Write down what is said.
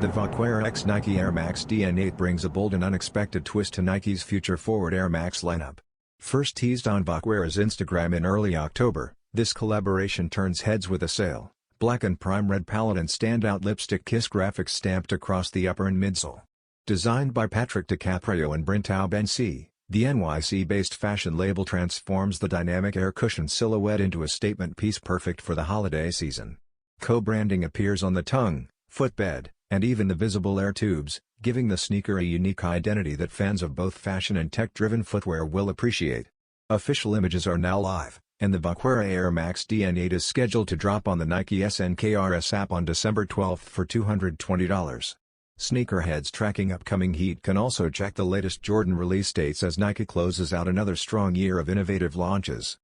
The VAQUERA X Nike Air Max Dn8 brings a bold and unexpected twist to Nike's future-forward Air Max lineup. First teased on VAQUERA's Instagram in early October, this collaboration turns heads with a sail, black and prime red palette and standout lipstick kiss graphics stamped across the upper and midsole. Designed by Patrick DiCaprio and Brintao Bensi, the NYC-based fashion label transforms the dynamic air cushion silhouette into a statement piece perfect for the holiday season. Co-branding appears on the tongue, footbed, and even the visible air tubes, giving the sneaker a unique identity that fans of both fashion and tech-driven footwear will appreciate. Official images are now live, and the VAQUERA Air Max Dn8 is scheduled to drop on the Nike SNKRS app on December 12 for $220. Sneakerheads tracking upcoming heat can also check the latest Jordan release dates as Nike closes out another strong year of innovative launches.